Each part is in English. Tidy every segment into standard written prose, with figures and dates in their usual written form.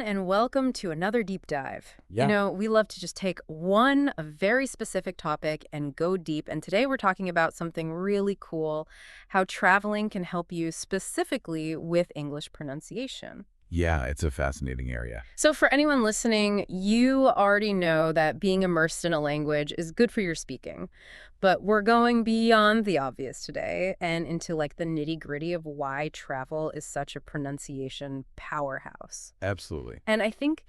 and welcome to another deep dive. Yeah. We love to just take a very specific topic and go deep. And today we're talking about something really cool, how traveling can help you specifically with English pronunciation. Yeah, it's a fascinating area. So for anyone listening, you already know that being immersed in a language is good for your speaking. But we're going beyond the obvious today and into like the nitty-gritty of why travel is such a pronunciation powerhouse. Absolutely. And I think,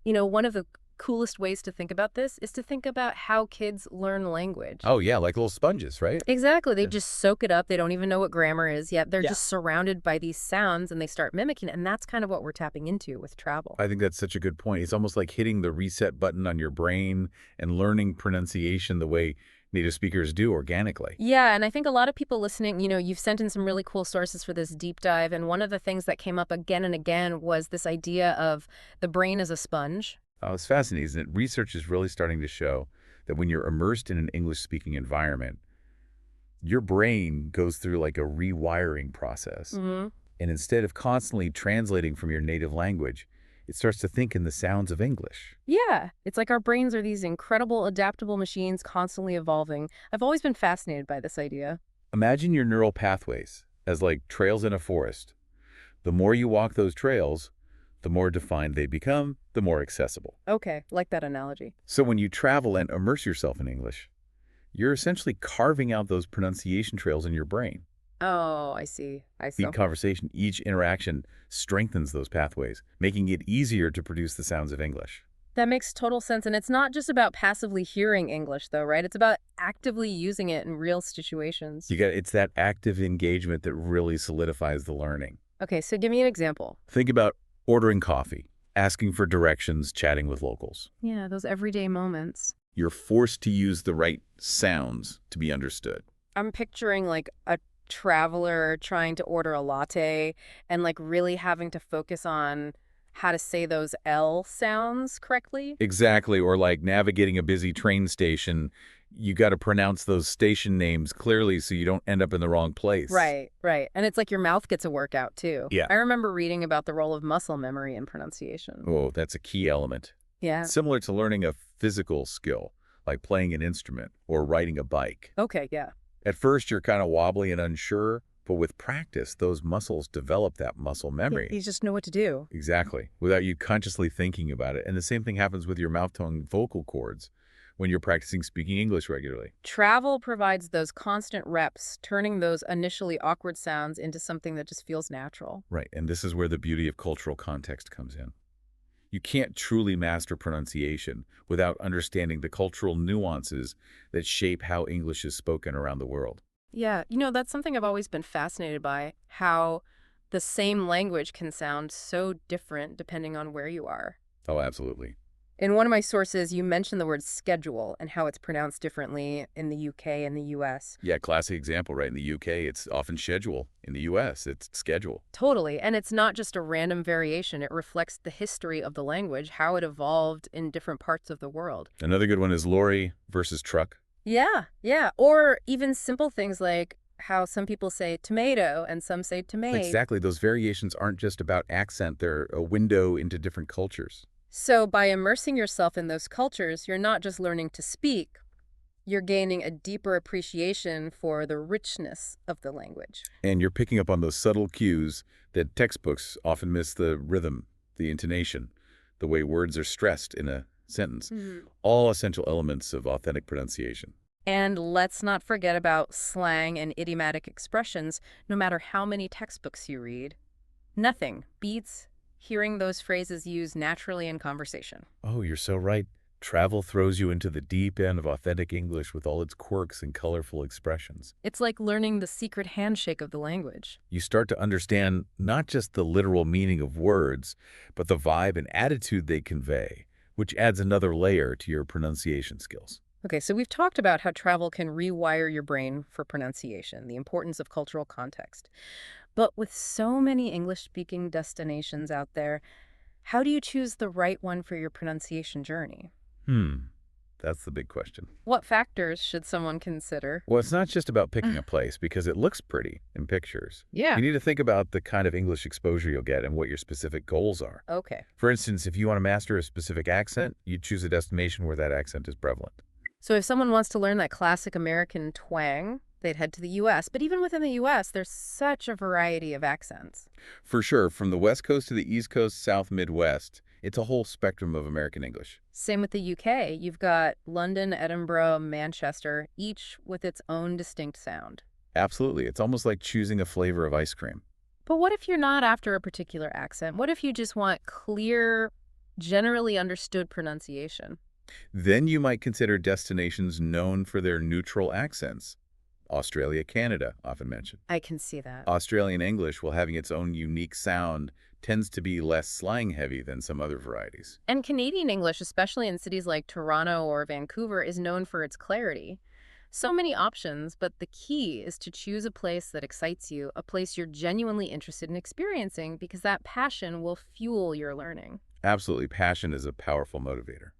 one of the coolest ways to think about this is to think about how kids learn language. Oh, yeah, like little sponges, right? Exactly. They Yeah. just soak it up. They don't even know what grammar is yet. They're Yeah. just surrounded by these sounds and they start mimicking it. And that's kind of what we're tapping into with travel. I think that's such a good point. It's almost like hitting the reset button on your brain and learning pronunciation the way native speakers do organically. Yeah, and I think a lot of people listening, you've sent in some really cool sources for this deep dive. And one of the things that came up again and again was this idea of the brain as a sponge. Oh, it's fascinating, isn't it? Research is really starting to show that when you're immersed in an English-speaking environment, your brain goes through like a rewiring process. Hmm. And instead of constantly translating from your native language, it starts to think in the sounds of English. Yeah, it's like our brains are these incredible adaptable machines constantly evolving. I've always been fascinated by this idea. Imagine your neural pathways as like trails in a forest. The more you walk those trails, the more defined they become, the more accessible. Okay, like that analogy. So when you travel and immerse yourself in English, you're essentially carving out those pronunciation trails in your brain. Oh, I see. Each conversation, each interaction strengthens those pathways, making it easier to produce the sounds of English. That makes total sense. And it's not just about passively hearing English, though, right? It's about actively using it in real situations. It's that active engagement that really solidifies the learning. Okay, so give me an example. Think about ordering coffee, asking for directions, chatting with locals. Yeah, those everyday moments. You're forced to use the right sounds to be understood. I'm picturing like a traveler trying to order a latte and like really having to focus on how to say those L sounds correctly. Exactly, or like navigating a busy train station, you got to pronounce those station names clearly so you don't end up in the wrong place. Right, right. And it's like your mouth gets a workout too. Yeah. I remember reading about the role of muscle memory in pronunciation. Oh, that's a key element. Yeah. Similar to learning a physical skill, like playing an instrument or riding a bike. Okay, yeah. At first, you're kind of wobbly and unsure, but with practice, those muscles develop that muscle memory. You just know what to do. Exactly, without you consciously thinking about it. And the same thing happens with your mouth-tone vocal cords when you're practicing speaking English regularly. Travel provides those constant reps, turning those initially awkward sounds into something that just feels natural. Right, and this is where the beauty of cultural context comes in. You can't truly master pronunciation without understanding the cultural nuances that shape how English is spoken around the world. Yeah, that's something I've always been fascinated by, how the same language can sound so different depending on where you are. Oh, absolutely. In one of my sources, you mentioned the word schedule and how it's pronounced differently in the UK and the US. Yeah, classic example, right? In the UK, it's often schedule. In the US, it's schedule. Totally. And it's not just a random variation. It reflects the history of the language, how it evolved in different parts of the world. Another good one is lorry versus truck. Yeah, yeah. Or even simple things like how some people say tomato and some say tomato. Exactly. Those variations aren't just about accent. They're a window into different cultures. So by immersing yourself in those cultures, you're not just learning to speak, you're gaining a deeper appreciation for the richness of the language. And you're picking up on those subtle cues that textbooks often miss: the rhythm, the intonation, the way words are stressed in a sentence. All essential elements of authentic pronunciation. And let's not forget about slang and idiomatic expressions, no matter how many textbooks you read. Nothing beats hearing those phrases used naturally in conversation. Oh, you're so right. Travel throws you into the deep end of authentic English with all its quirks and colorful expressions. It's like learning the secret handshake of the language. You start to understand not just the literal meaning of words, but the vibe and attitude they convey, which adds another layer to your pronunciation skills. Okay, so we've talked about how travel can rewire your brain for pronunciation, the importance of cultural context. But with so many English-speaking destinations out there, how do you choose the right one for your pronunciation journey? Hmm. That's the big question. What factors should someone consider? Well, it's not just about picking a place because it looks pretty in pictures. Yeah. You need to think about the kind of English exposure you'll get and what your specific goals are. Okay. For instance, if you want to master a specific accent, you choose a destination where that accent is prevalent. So if someone wants to learn that classic American twang, they'd head to the U.S. But even within the U.S., there's such a variety of accents. For sure, from the West Coast to the East Coast, South, Midwest, it's a whole spectrum of American English. Same with the UK. You've got London, Edinburgh, Manchester, each with its own distinct sound. Absolutely. It's almost like choosing a flavor of ice cream. But what if you're not after a particular accent? What if you just want clear, generally understood pronunciation? Then you might consider destinations known for their neutral accents. Australia, Canada, often mentioned. I can see that. Australian English, while having its own unique sound, tends to be less slang-heavy than some other varieties. And Canadian English, especially in cities like Toronto or Vancouver, is known for its clarity. So many options, but the key is to choose a place that excites you, a place you're genuinely interested in experiencing, because that passion will fuel your learning. Absolutely, passion is a powerful motivator.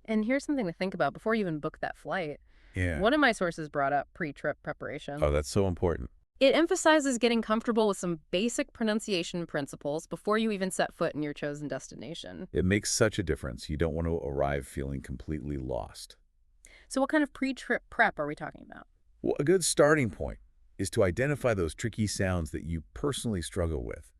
And here's something to think about before you even book that flight. Yeah. One of my sources brought up pre-trip preparation. Oh, that's so important. It emphasizes getting comfortable with some basic pronunciation principles before you even set foot in your chosen destination. It makes such a difference. You don't want to arrive feeling completely lost. So what kind of pre-trip prep are we talking about? Well, a good starting point is to identify those tricky sounds that you personally struggle with.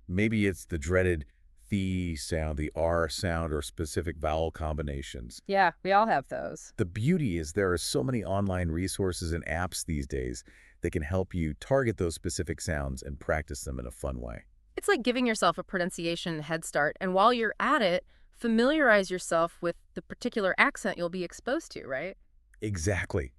Maybe it's the dreaded the sound, the R sound, or specific vowel combinations. Yeah, we all have those. The beauty is there are so many online resources and apps these days that can help you target those specific sounds and practice them in a fun way. It's like giving yourself a pronunciation head start, and while you're at it, familiarize yourself with the particular accent you'll be exposed to, right? Exactly.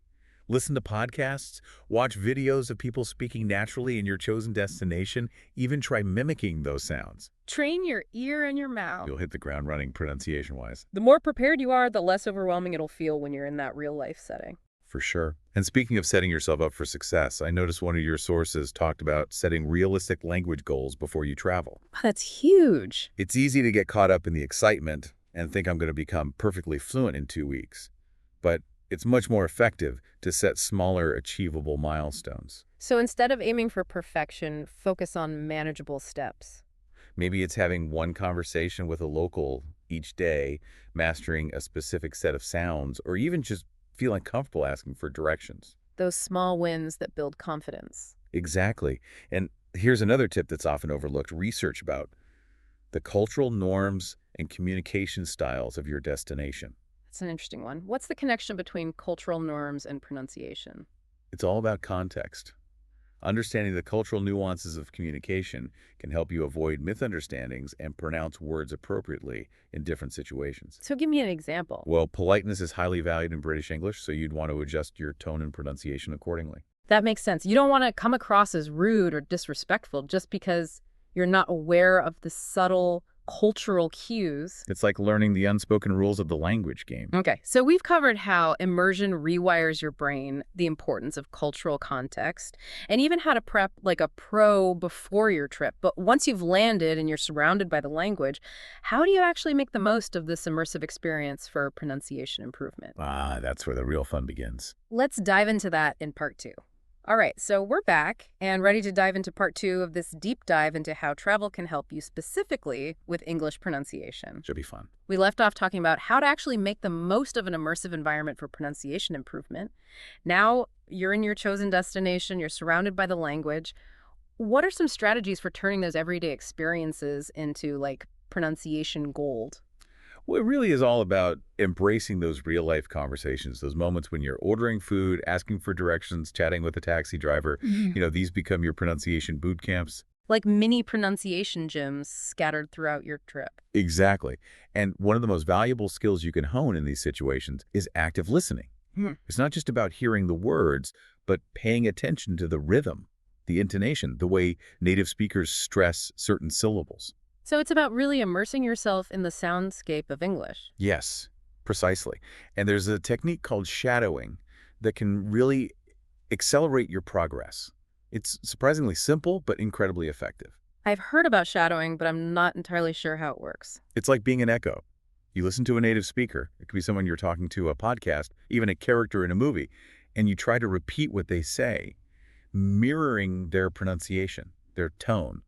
Listen to podcasts, watch videos of people speaking naturally in your chosen destination, even try mimicking those sounds. Train your ear and your mouth. You'll hit the ground running pronunciation-wise. The more prepared you are, the less overwhelming it'll feel when you're in that real-life setting. For sure. And speaking of setting yourself up for success, I noticed one of your sources talked about setting realistic language goals before you travel. That's huge. It's easy to get caught up in the excitement and think I'm going to become perfectly fluent in 2 weeks. But it's much more effective to set smaller, achievable milestones. So instead of aiming for perfection, focus on manageable steps. Maybe it's having one conversation with a local each day, mastering a specific set of sounds, or even just feeling comfortable asking for directions. Those small wins that build confidence. Exactly. And here's another tip that's often overlooked. Research about the cultural norms and communication styles of your destination. That's an interesting one. What's the connection between cultural norms and pronunciation? It's all about context. Understanding the cultural nuances of communication can help you avoid misunderstandings and pronounce words appropriately in different situations. So give me an example. Well, politeness is highly valued in British English, so you'd want to adjust your tone and pronunciation accordingly. That makes sense. You don't want to come across as rude or disrespectful just because you're not aware of the subtle cultural cues. It's like learning the unspoken rules of the language game. Okay, so we've covered how immersion rewires your brain, the importance of cultural context, and even how to prep like a pro before your trip. But once you've landed and you're surrounded by the language, how do you actually make the most of this immersive experience for pronunciation improvement? Ah, that's where the real fun begins. Let's dive into that in part 2. All right, so we're back and ready to dive into part 2 of this deep dive into how travel can help you specifically with English pronunciation. Should be fun. We left off talking about how to actually make the most of an immersive environment for pronunciation improvement. Now you're in your chosen destination, you're surrounded by the language. What are some strategies for turning those everyday experiences into like pronunciation gold? Well, it really is all about embracing those real-life conversations, those moments when you're ordering food, asking for directions, chatting with a taxi driver. These become your pronunciation boot camps. Like mini pronunciation gyms scattered throughout your trip. Exactly. And one of the most valuable skills you can hone in these situations is active listening. It's not just about hearing the words, but paying attention to the rhythm, the intonation, the way native speakers stress certain syllables. So it's about really immersing yourself in the soundscape of English. Yes, precisely. And there's a technique called shadowing that can really accelerate your progress. It's surprisingly simple, but incredibly effective. I've heard about shadowing, but I'm not entirely sure how it works. It's like being an echo. You listen to a native speaker. It could be someone you're talking to, a podcast, even a character in a movie, and you try to repeat what they say, mirroring their pronunciation, their tone,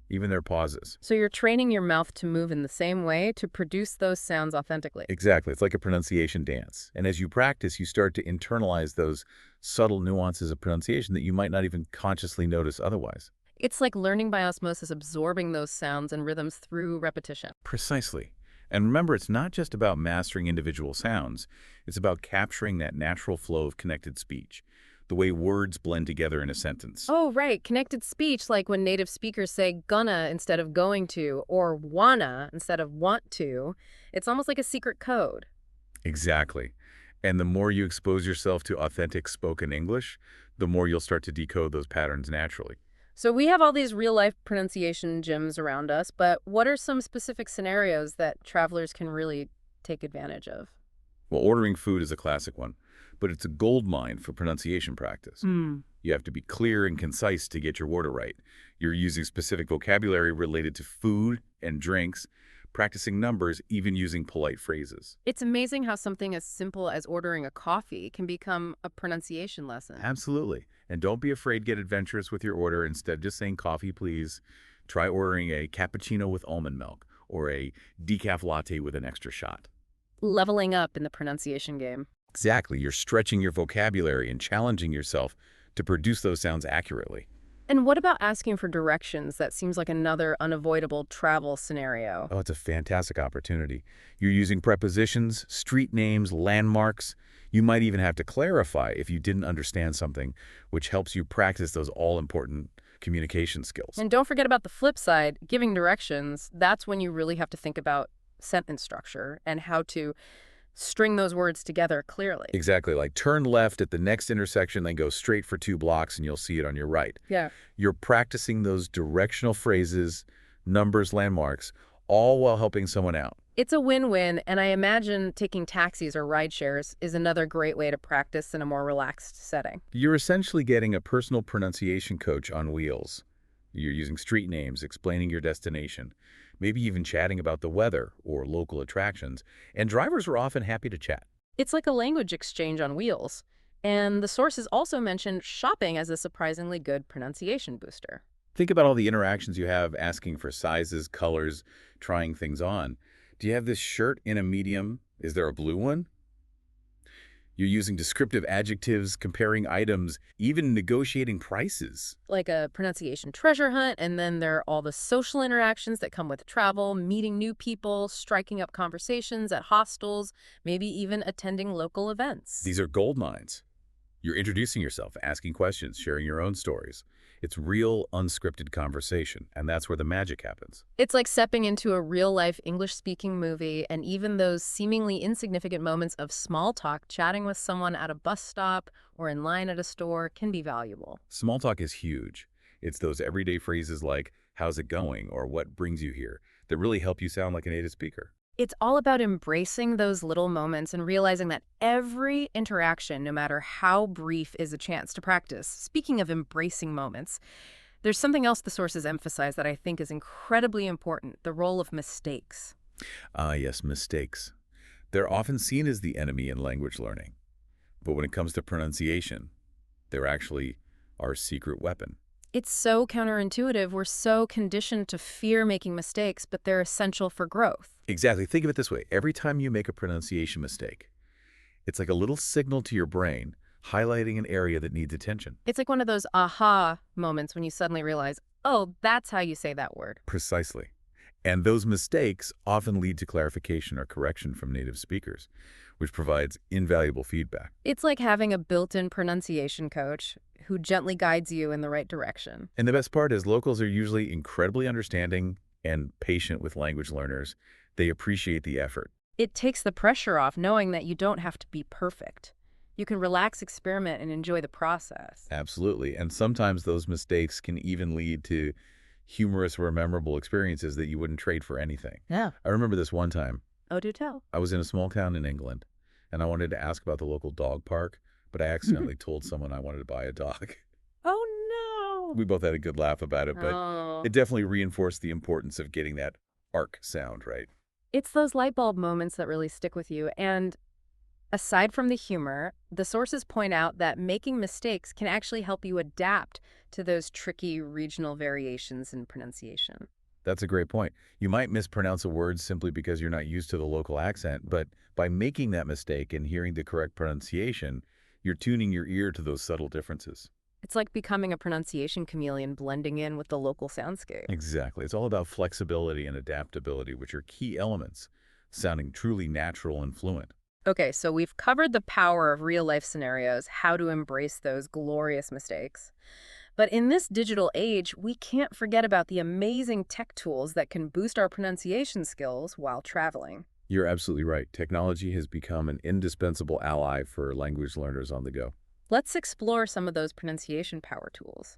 even their pauses. So you're training your mouth to move in the same way to produce those sounds authentically. Exactly. It's like a pronunciation dance. And as you practice, you start to internalize those subtle nuances of pronunciation that you might not even consciously notice otherwise. It's like learning by osmosis, absorbing those sounds and rhythms through repetition. Precisely. And remember, it's not just about mastering individual sounds. It's about capturing that natural flow of connected speech, the way words blend together in a sentence. Oh, right. Connected speech, like when native speakers say gonna instead of going to, or wanna instead of want to. It's almost like a secret code. Exactly. And the more you expose yourself to authentic spoken English, the more you'll start to decode those patterns naturally. So we have all these real-life pronunciation gyms around us, but what are some specific scenarios that travelers can really take advantage of? Well, ordering food is a classic one, but it's a gold mine for pronunciation practice. You have to be clear and concise to get your order right. You're using specific vocabulary related to food and drinks, practicing numbers, even using polite phrases. It's amazing how something as simple as ordering a coffee can become a pronunciation lesson. Absolutely. And don't be afraid to get adventurous with your order. Instead of just saying coffee, please, try ordering a cappuccino with almond milk or a decaf latte with an extra shot. Leveling up in the pronunciation game. Exactly. You're stretching your vocabulary and challenging yourself to produce those sounds accurately. And what about asking for directions? That seems like another unavoidable travel scenario. Oh, it's a fantastic opportunity. You're using prepositions, street names, landmarks. You might even have to clarify if you didn't understand something, which helps you practice those all-important communication skills. And don't forget about the flip side, giving directions. That's when you really have to think about sentence structure and how to string those words together clearly. Exactly, like turn left at the next intersection, then go straight for 2 blocks and you'll see it on your right. Yeah. You're practicing those directional phrases, numbers, landmarks, all while helping someone out. It's a win-win, and I imagine taking taxis or ride shares is another great way to practice in a more relaxed setting. You're essentially getting a personal pronunciation coach on wheels. You're using street names, explaining your destination, maybe even chatting about the weather or local attractions, and drivers are often happy to chat. It's like a language exchange on wheels. And the sources also mentioned shopping as a surprisingly good pronunciation booster. Think about all the interactions you have asking for sizes, colors, trying things on. Do you have this shirt in a medium? Is there a blue one? You're using descriptive adjectives, comparing items, even negotiating prices. Like a pronunciation treasure hunt, and then there are all the social interactions that come with travel, meeting new people, striking up conversations at hostels, maybe even attending local events. These are gold mines. You're introducing yourself, asking questions, sharing your own stories. It's real, unscripted conversation, and that's where the magic happens. It's like stepping into a real-life English-speaking movie, and even those seemingly insignificant moments of small talk, chatting with someone at a bus stop or in line at a store, can be valuable. Small talk is huge. It's those everyday phrases like, how's it going, or what brings you here, that really help you sound like a native speaker. It's all about embracing those little moments and realizing that every interaction, no matter how brief, is a chance to practice. Speaking of embracing moments, there's something else the sources emphasize that I think is incredibly important, the role of mistakes. Ah, yes, mistakes. They're often seen as the enemy in language learning. But when it comes to pronunciation, they're actually our secret weapon. It's so counterintuitive. We're so conditioned to fear making mistakes, but they're essential for growth. Exactly. Think of it this way. Every time you make a pronunciation mistake, it's like a little signal to your brain highlighting an area that needs attention. It's like one of those aha moments when you suddenly realize, oh, that's how you say that word. Precisely. And those mistakes often lead to clarification or correction from native speakers, which provides invaluable feedback. It's like having a built-in pronunciation coach who gently guides you in the right direction. And the best part is locals are usually incredibly understanding and patient with language learners. They appreciate the effort. It takes the pressure off knowing that you don't have to be perfect. You can relax, experiment, and enjoy the process. Absolutely. And sometimes those mistakes can even lead to humorous or memorable experiences that you wouldn't trade for anything. Yeah. I remember this one time. Oh, do tell. I was in a small town in England, and I wanted to ask about the local dog park, but I accidentally told someone I wanted to buy a dog. Oh, no. We both had a good laugh about it, but Oh. it definitely reinforced the importance of getting that arc sound right. It's those light bulb moments that really stick with you. And aside from the humor, the sources point out that making mistakes can actually help you adapt to those tricky regional variations in pronunciation. That's a great point. You might mispronounce a word simply because you're not used to the local accent, but by making that mistake and hearing the correct pronunciation, you're tuning your ear to those subtle differences. It's like becoming a pronunciation chameleon blending in with the local soundscape. Exactly. It's all about flexibility and adaptability, which are key elements, sounding truly natural and fluent. Okay, so we've covered the power of real life scenarios, how to embrace those glorious mistakes. But in this digital age, we can't forget about the amazing tech tools that can boost our pronunciation skills while traveling. You're absolutely right. Technology has become an indispensable ally for language learners on the go. Let's explore some of those pronunciation power tools.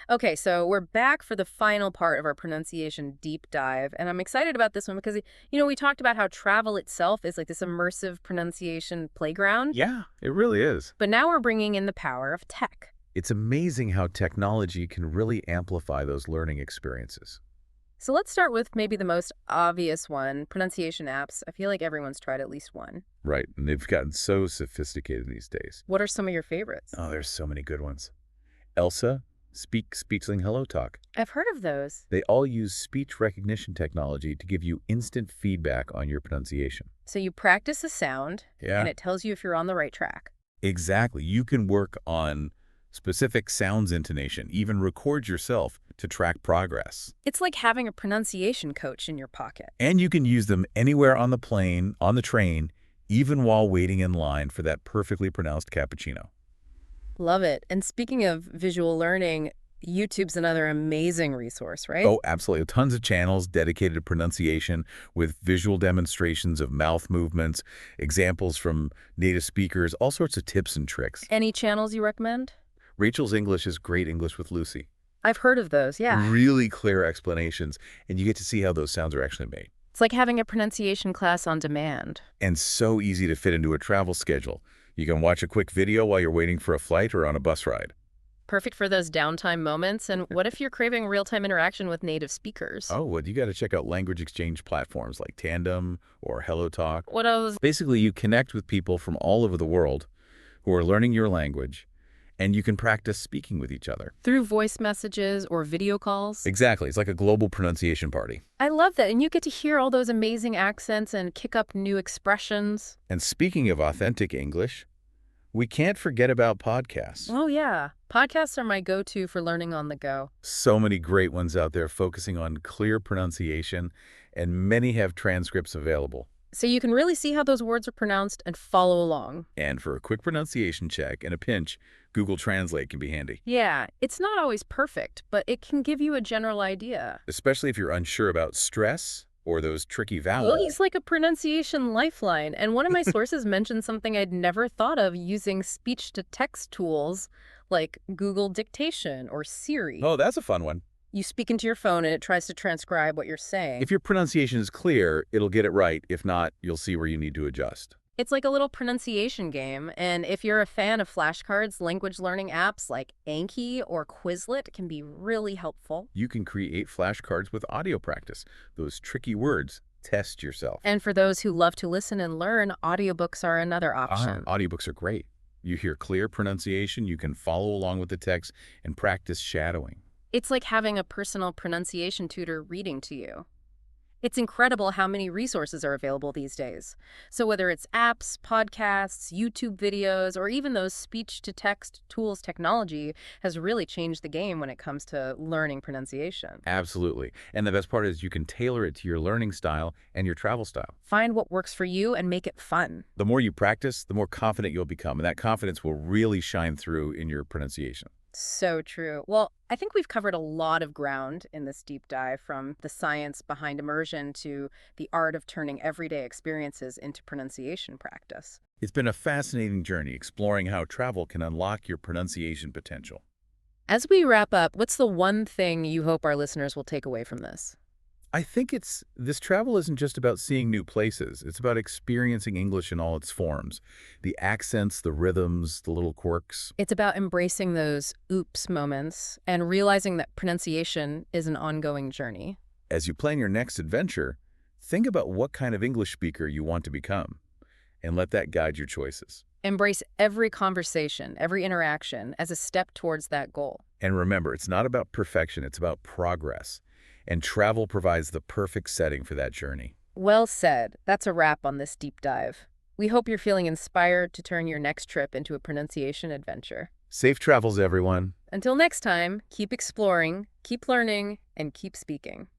Okay, so we're back for the final part of our pronunciation deep dive, and I'm excited about this one because, we talked about how travel itself is like this immersive pronunciation playground, Yeah, it really is. but now we're bringing in the power of tech. It's amazing how technology can really amplify those learning experiences. So let's start with maybe the most obvious one, pronunciation apps. I feel like everyone's tried at least one. Right, and they've gotten so sophisticated these days. What are some of your favorites? Oh, there's so many good ones. Elsa, Speechling Hello Talk. I've heard of those. They all use speech recognition technology to give you instant feedback on your pronunciation. So you practice a sound, Yeah. and it tells you if you're on the right track. Exactly. You can work on specific sounds intonation, even record yourself to track progress. It's like having a pronunciation coach in your pocket. And you can use them anywhere on the plane, on the train, even while waiting in line for that perfectly pronounced cappuccino. Love it. And speaking of visual learning, YouTube's another amazing resource, right? Oh, absolutely. Tons of channels dedicated to pronunciation with visual demonstrations of mouth movements, examples from native speakers, all sorts of tips and tricks. Any channels you recommend? Rachel's English is Great English with Lucy. I've heard of those, yeah. Really clear explanations, and you get to see how those sounds are actually made. It's like having a pronunciation class on demand. And so easy to fit into a travel schedule. You can watch a quick video while you're waiting for a flight or on a bus ride. Perfect for those downtime moments. And what if you're craving real-time interaction with native speakers? Oh, well, you got to check out language exchange platforms like Tandem or HelloTalk. What else? Basically, you connect with people from all over the world who are learning your language, and you can practice speaking with each other. Through voice messages or video calls? Exactly. It's like a global pronunciation party. I love that. And you get to hear all those amazing accents and kick up new expressions. And speaking of authentic English, we can't forget about podcasts. Oh, yeah. Podcasts are my go-to for learning on the go. So many great ones out there focusing on clear pronunciation, and many have transcripts available. So you can really see how those words are pronounced and follow along. And for a quick pronunciation check and a pinch, Google Translate can be handy. Yeah, it's not always perfect, but it can give you a general idea. Especially if you're unsure about stress or those tricky Well, vowels. he's like a pronunciation lifeline. And one of my sources mentioned something I'd never thought of using speech-to-text tools like Google Dictation or Siri. Oh, that's a fun one. You speak into your phone and it tries to transcribe what you're saying. If your pronunciation is clear, it'll get it right. If not, you'll see where you need to adjust. It's like a little pronunciation game. And if you're a fan of flashcards, language learning apps like Anki or Quizlet can be really helpful. You can create flashcards with audio practice. Those tricky words, test yourself. And for those who love to listen and learn, audiobooks are another option. Audiobooks are great. You hear clear pronunciation, you can follow along with the text and practice shadowing. It's like having a personal pronunciation tutor reading to you. It's incredible how many resources are available these days. So whether it's apps, podcasts, YouTube videos, or even those speech-to-text tools, technology has really changed the game when it comes to learning pronunciation. Absolutely. And the best part is you can tailor it to your learning style and your travel style. Find what works for you and make it fun. The more you practice, the more confident you'll become, and that confidence will really shine through in your pronunciation. So true. Well, I think we've covered a lot of ground in this deep dive, from the science behind immersion to the art of turning everyday experiences into pronunciation practice. It's been a fascinating journey exploring how travel can unlock your pronunciation potential. As we wrap up, what's the one thing you hope our listeners will take away from this? I think this travel isn't just about seeing new places. It's about experiencing English in all its forms. The accents, the rhythms, the little quirks. It's about embracing those oops moments and realizing that pronunciation is an ongoing journey. As you plan your next adventure, Think about what kind of English speaker you want to become, and let that guide your choices. Embrace every conversation, every interaction as a step towards that goal. And remember, it's not about perfection, it's about progress. And travel provides the perfect setting for that journey. Well said. That's a wrap on this deep dive. We hope you're feeling inspired to turn your next trip into a pronunciation adventure. Safe travels, everyone. Until next time, keep exploring, keep learning, and keep speaking.